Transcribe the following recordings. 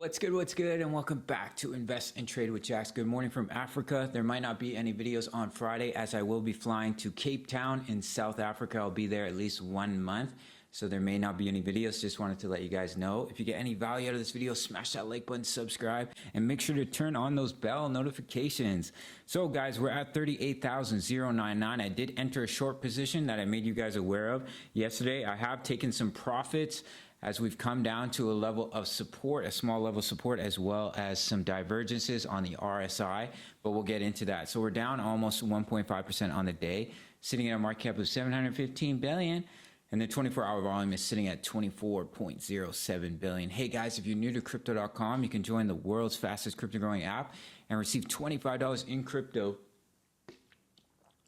What's good, and welcome back to Invest and Trade with Jax. Good morning from Africa. There might not be any videos on Friday as I will be flying to Cape Town in South Africa. I'll be there at least 1 month, so there may not be any videos. Just wanted to let you guys know. If you get any value out of this video, smash that like button, subscribe, and make sure to turn on those bell notifications. So guys, we're at 38,099. I did enter a short position that I made you guys aware of yesterday. I have taken some profits as we've come down to a level of support, a small level of support, as well as some divergences on the RSI, but we'll get into that. So we're down almost 1.5% on the day, sitting at a market cap of 715 billion, and the 24-hour volume is sitting at 24.07 billion. Hey guys, if you're new to crypto.com, you can join the world's fastest crypto growing app and receive $25 in crypto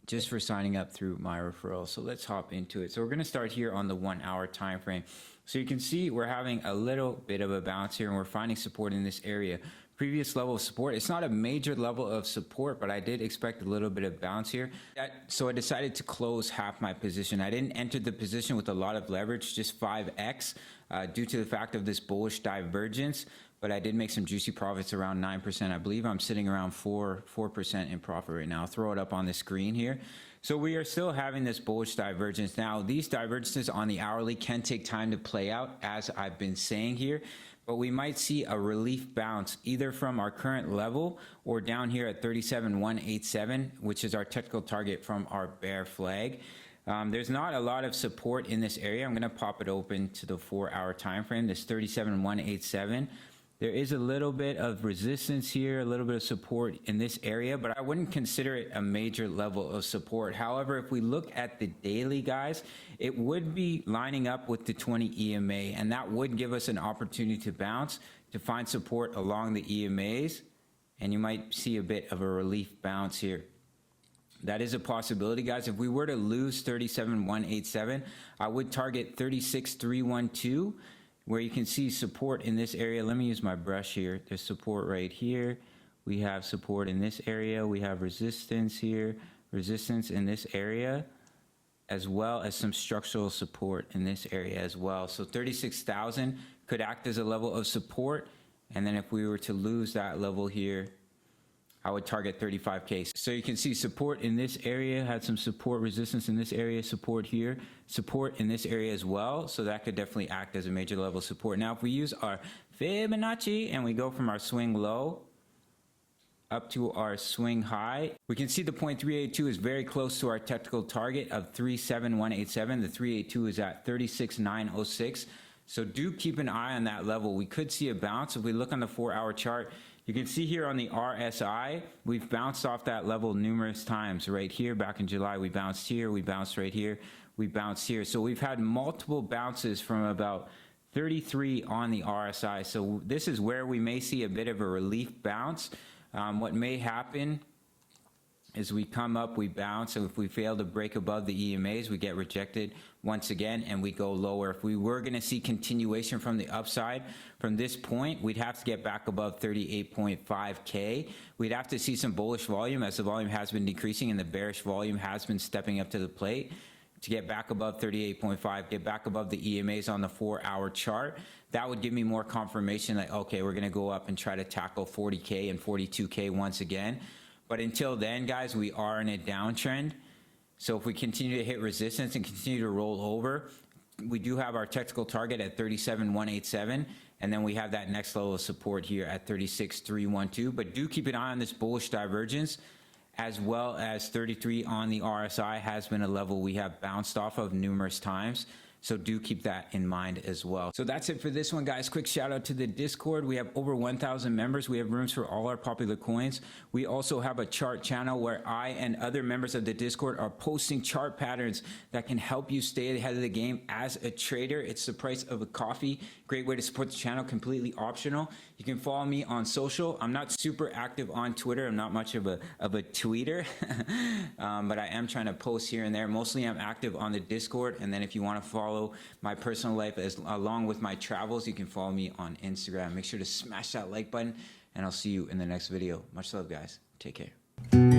just for signing up through my referral. So let's hop into it. So we're going to start here on the 1 hour time frame. So you can see we're having a little bit of a bounce here, and we're finding support in this area. Previous level of support, it's not a major level of support, but I did expect a little bit of bounce here. So I decided to close half my position. I didn't enter the position with a lot of leverage, just 5x, due to the fact of this bullish divergence. But I did make some juicy profits around 9%. I believe I'm sitting around 4% in profit right now. I'll throw it up on the screen here. So we are still having this bullish divergence. Now, these divergences on the hourly can take time to play out, as I've been saying here, but we might see a relief bounce either from our current level or down here at 37,187, which is our technical target from our bear flag. There's not a lot of support in this area. I'm going to pop it open to the 4 hour time frame, this 37,187. There is a little bit of resistance here, a little bit of support in this area, but I wouldn't consider it a major level of support. However, if we look at the daily, guys, it would be lining up with the 20 EMA, and that would give us an opportunity to bounce, to find support along the EMAs, and you might see a bit of a relief bounce here. That is a possibility, guys. If we were to lose 37,187, I would target 36,312. where you can see support in this area. Let me use my brush here. There's support right here. We have support in this area. We have resistance here, resistance in this area, as well as some structural support in this area as well. So 36,000 could act as a level of support. And then if we were to lose that level here, I would target 35K. So you can see support in this area, had some support resistance in this area, support here, support in this area as well. So that could definitely act as a major level of support. Now, if we use our Fibonacci and we go from our swing low up to our swing high, we can see the 0.382 is very close to our technical target of 37,187. The 382 is at 36,906. So do keep an eye on that level. We could see a bounce. If we look on the 4 hour chart, you can see here on the RSI, we've bounced off that level numerous times. Right here, back in July, we bounced here, we bounced right here, we bounced here. So we've had multiple bounces from about 33 on the RSI. So this is where we may see a bit of a relief bounce. What may happen is we come up, we bounce, and if we fail to break above the EMAs, we get rejected once again and we go lower. If we were going to see continuation from the upside from this point, we'd have to get back above 38.5K. We'd have to see some bullish volume, as the volume has been decreasing and the bearish volume has been stepping up to the plate, to get back above 38.5, get back above the EMAs on the 4 hour chart. That would give me more confirmation that, okay, we're going to go up and try to tackle 40K and 42K once again. But until then, guys, we are in a downtrend. So if we continue to hit resistance and continue to roll over, we do have our technical target at 37,187. And then we have that next level of support here at 36,312. But do keep an eye on this bullish divergence, as well as 33 on the RSI has been a level we have bounced off of numerous times. So do keep that in mind as well. So that's it for this one, guys. Quick shout out to the Discord. We have over 1,000 members. We have rooms for all our popular coins. We also have a chart channel where I and other members of the Discord are posting chart patterns that can help you stay ahead of the game as a trader. It's the price of a coffee. Great way to support the channel, completely optional. You can follow me on social. I'm not super active on Twitter. I'm not much of a tweeter, but I am trying to post here and there. Mostly I'm active on the Discord. And then if you want to follow my personal life along with my travels, you can follow me on Instagram. Make sure to smash that like button, and I'll see you in the next video. Much love, guys. Take care.